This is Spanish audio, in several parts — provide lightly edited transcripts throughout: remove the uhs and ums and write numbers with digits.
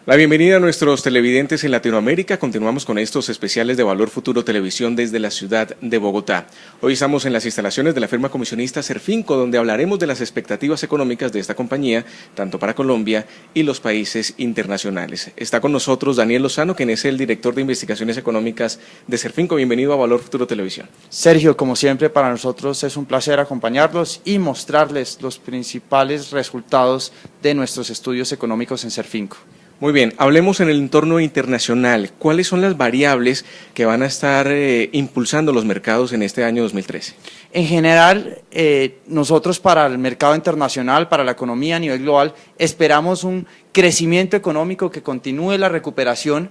La bienvenida a nuestros televidentes en Latinoamérica. Continuamos con estos especiales de Valor Futuro Televisión desde la ciudad de Bogotá. Hoy estamos en las instalaciones de la firma comisionista Serfinco, donde hablaremos de las expectativas económicas de esta compañía, tanto para Colombia y los países internacionales. Está con nosotros Daniel Lozano, quien es el director de investigaciones económicas de Serfinco. Bienvenido a Valor Futuro Televisión. Sergio, como siempre, para nosotros es un placer acompañarlos y mostrarles los principales resultados de nuestros estudios económicos en Serfinco. Muy bien, hablemos en el entorno internacional. ¿Cuáles son las variables que van a estar impulsando los mercados en este año 2013? En general, nosotros para el mercado internacional, para la economía a nivel global, esperamos un crecimiento económico que continúe la recuperación,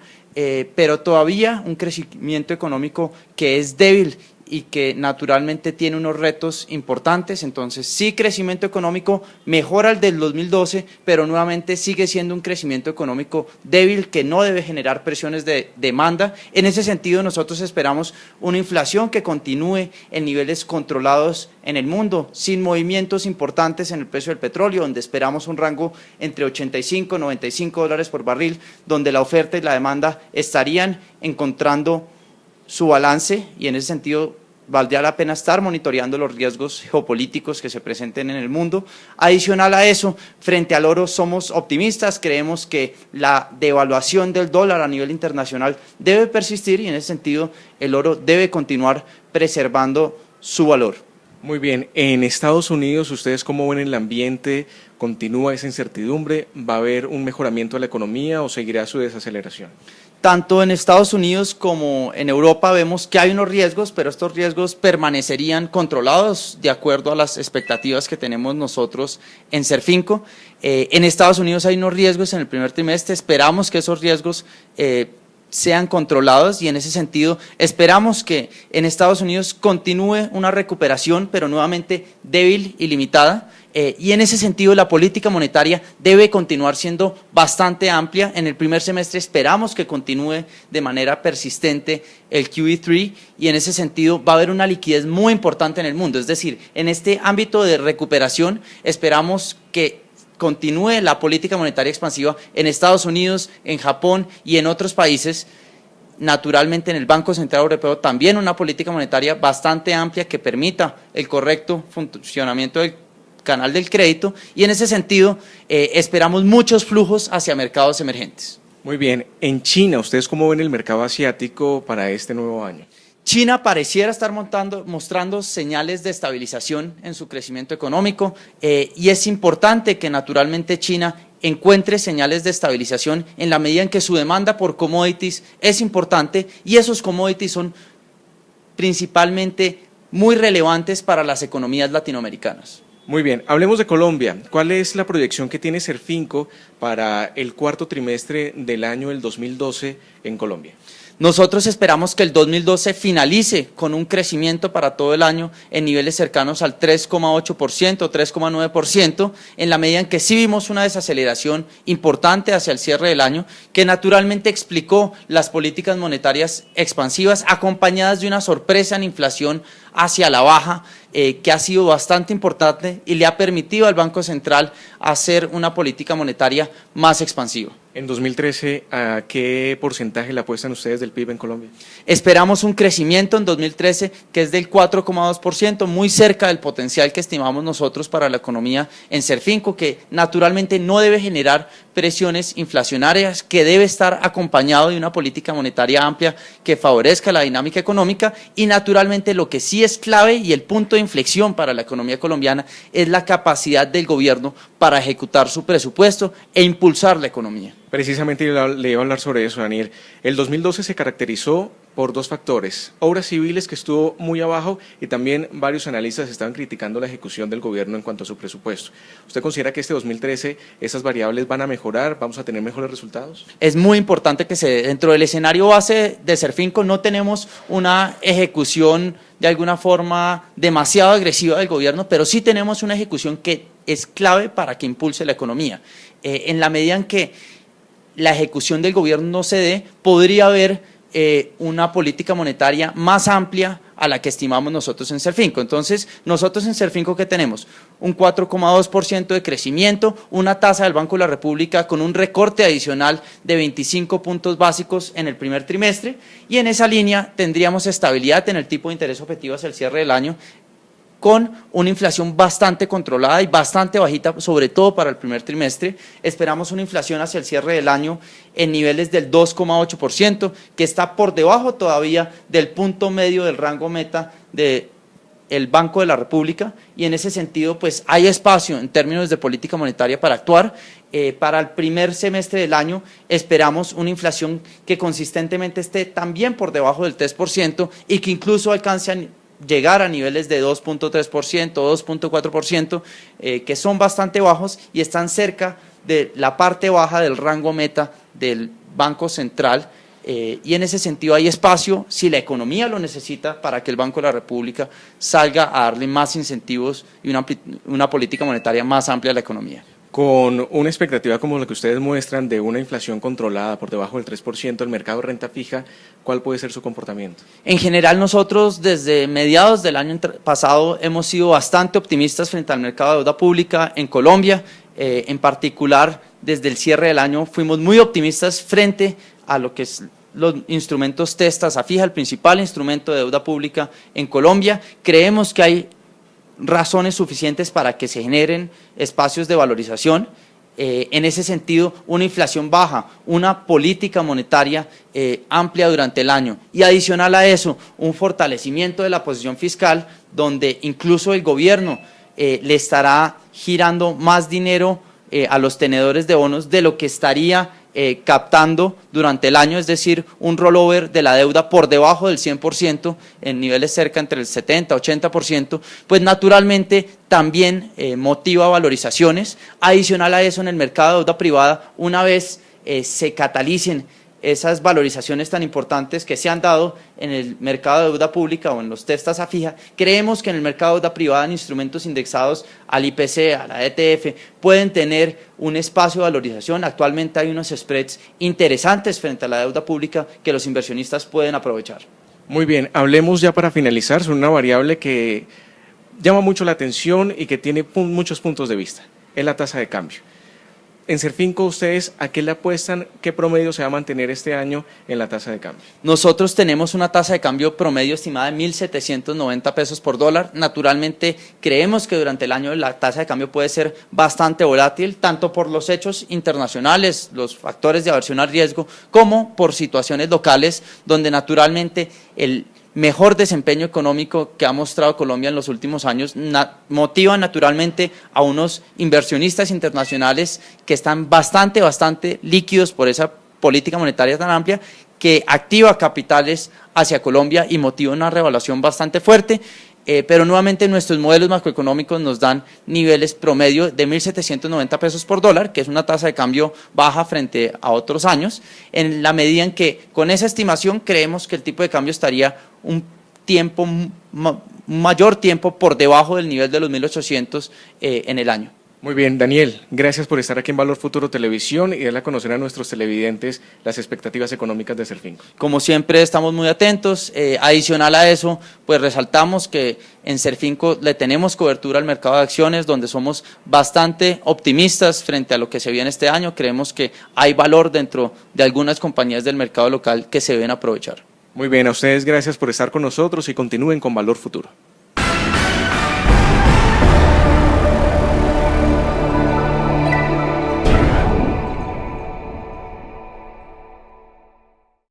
pero todavía un crecimiento económico que es débil y que naturalmente tiene unos retos importantes. Entonces sí, crecimiento económico mejora el del 2012, pero nuevamente sigue siendo un crecimiento económico débil que no debe generar presiones de demanda. En ese sentido, nosotros esperamos una inflación que continúe en niveles controlados en el mundo, sin movimientos importantes en el precio del petróleo, donde esperamos un rango entre 85 y 95 dólares por barril, donde la oferta y la demanda estarían encontrando su balance, y en ese sentido valdría la pena estar monitoreando los riesgos geopolíticos que se presenten en el mundo. Adicional a eso, frente al oro somos optimistas, creemos que la devaluación del dólar a nivel internacional debe persistir y en ese sentido el oro debe continuar preservando su valor. Muy bien, en Estados Unidos, ¿ustedes cómo ven el ambiente? ¿Continúa esa incertidumbre? ¿Va a haber un mejoramiento de la economía o seguirá su desaceleración? Tanto en Estados Unidos como en Europa vemos que hay unos riesgos, pero estos riesgos permanecerían controlados de acuerdo a las expectativas que tenemos nosotros en Serfinco. En Estados Unidos hay unos riesgos en el primer trimestre, esperamos que esos riesgos sean controlados y en ese sentido esperamos que en Estados Unidos continúe una recuperación, pero nuevamente débil y limitada. Y en ese sentido la política monetaria debe continuar siendo bastante amplia. En el primer semestre esperamos que continúe de manera persistente el QE3 y en ese sentido va a haber una liquidez muy importante en el mundo. Es decir, en este ámbito de recuperación esperamos que continúe la política monetaria expansiva en Estados Unidos, en Japón y en otros países. Naturalmente en el Banco Central Europeo también una política monetaria bastante amplia que permita el correcto funcionamiento del canal del crédito y en ese sentido esperamos muchos flujos hacia mercados emergentes. Muy bien, en China, ¿ustedes cómo ven el mercado asiático para este nuevo año? China pareciera estar mostrando señales de estabilización en su crecimiento económico y es importante que naturalmente China encuentre señales de estabilización en la medida en que su demanda por commodities es importante y esos commodities son principalmente muy relevantes para las economías latinoamericanas. Muy bien, hablemos de Colombia. ¿Cuál es la proyección que tiene Serfinco para el cuarto trimestre del año del 2012 en Colombia? Nosotros esperamos que el 2012 finalice con un crecimiento para todo el año en niveles cercanos al 3,8%, 3,9%, en la medida en que sí vimos una desaceleración importante hacia el cierre del año, que naturalmente explicó las políticas monetarias expansivas, acompañadas de una sorpresa en inflación hacia la baja, que ha sido bastante importante y le ha permitido al Banco Central hacer una política monetaria más expansiva. En 2013, ¿a qué porcentaje le apuestan ustedes del PIB en Colombia? Esperamos un crecimiento en 2013 que es del 4,2%, muy cerca del potencial que estimamos nosotros para la economía en Serfinco, que naturalmente no debe generar presiones inflacionarias, que debe estar acompañado de una política monetaria amplia que favorezca la dinámica económica y naturalmente lo que sí es clave y el punto de inflexión para la economía colombiana es la capacidad del gobierno para ejecutar su presupuesto e impulsar la economía. Precisamente le iba a hablar sobre eso, Daniel. El 2012 se caracterizó por dos factores: obras civiles, que estuvo muy abajo, y también varios analistas estaban criticando la ejecución del gobierno en cuanto a su presupuesto. ¿Usted considera que este 2013 esas variables van a mejorar, vamos a tener mejores resultados? Es muy importante que dentro del escenario base de Serfinco no tenemos una ejecución de alguna forma demasiado agresiva del gobierno, pero sí tenemos una ejecución que es clave para que impulse la economía. En la medida en que la ejecución del gobierno no se dé, podría haber una política monetaria más amplia a la que estimamos nosotros en Serfinco. Entonces, nosotros en Serfinco, ¿qué tenemos? un 4,2% de crecimiento, una tasa del Banco de la República con un recorte adicional de 25 puntos básicos en el primer trimestre, y en esa línea tendríamos estabilidad en el tipo de interés objetivo hacia el cierre del año, con una inflación bastante controlada y bastante bajita, sobre todo para el primer trimestre. Esperamos una inflación hacia el cierre del año en niveles del 2,8%, que está por debajo todavía del punto medio del rango meta del Banco de la República, y en ese sentido pues hay espacio en términos de política monetaria para actuar. Para el primer semestre del año esperamos una inflación que consistentemente esté también por debajo del 3% y que incluso alcance a llegar a niveles de 2,3%, 2,4%, que son bastante bajos y están cerca de la parte baja del rango meta del Banco Central, y en ese sentido hay espacio, si la economía lo necesita, para que el Banco de la República salga a darle más incentivos y una política monetaria más amplia a la economía. Con una expectativa como la que ustedes muestran de una inflación controlada por debajo del 3%, el mercado de renta fija, ¿cuál puede ser su comportamiento? En general nosotros desde mediados del año pasado hemos sido bastante optimistas frente al mercado de deuda pública en Colombia. En particular, desde el cierre del año fuimos muy optimistas frente a lo que es los instrumentos TES tasa fija, el principal instrumento de deuda pública en Colombia. Creemos que hay razones suficientes para que se generen espacios de valorización. En ese sentido, una inflación baja, una política monetaria amplia durante el año, y adicional a eso, un fortalecimiento de la posición fiscal, donde incluso el gobierno le estará girando más dinero a los tenedores de bonos de lo que estaría captando durante el año, es decir, un rollover de la deuda por debajo del 100%, en niveles cerca entre el 70-80%, pues naturalmente también motiva valorizaciones. Adicional a eso, en el mercado de deuda privada, una vez se catalicen esas valorizaciones tan importantes que se han dado en el mercado de deuda pública o en los TES tasa fija, creemos que en el mercado de deuda privada, en instrumentos indexados al IPC, a la ETF, pueden tener un espacio de valorización. Actualmente hay unos spreads interesantes frente a la deuda pública que los inversionistas pueden aprovechar. Muy bien, hablemos ya para finalizar sobre una variable que llama mucho la atención y que tiene muchos puntos de vista, es la tasa de cambio. En Serfinco, ¿ustedes a qué le apuestan? ¿Qué promedio se va a mantener este año en la tasa de cambio? Nosotros tenemos una tasa de cambio promedio estimada de 1.790 pesos por dólar. Naturalmente, creemos que durante el año la tasa de cambio puede ser bastante volátil, tanto por los hechos internacionales, los factores de aversión al riesgo, como por situaciones locales, donde naturalmente el mejor desempeño económico que ha mostrado Colombia en los últimos años motiva naturalmente a unos inversionistas internacionales que están bastante líquidos por esa política monetaria tan amplia, que activa capitales hacia Colombia y motiva una revaluación bastante fuerte. Pero nuevamente nuestros modelos macroeconómicos nos dan niveles promedio de 1.790 pesos por dólar, que es una tasa de cambio baja frente a otros años, en la medida en que con esa estimación creemos que el tipo de cambio estaría un mayor tiempo por debajo del nivel de los 1.800 en el año. Muy bien, Daniel, gracias por estar aquí en Valor Futuro Televisión y darle a conocer a nuestros televidentes las expectativas económicas de Serfinco. Como siempre estamos muy atentos. Adicional a eso, pues resaltamos que en Serfinco le tenemos cobertura al mercado de acciones, donde somos bastante optimistas frente a lo que se viene este año. Creemos que hay valor dentro de algunas compañías del mercado local que se deben aprovechar. Muy bien, a ustedes gracias por estar con nosotros y continúen con Valor Futuro.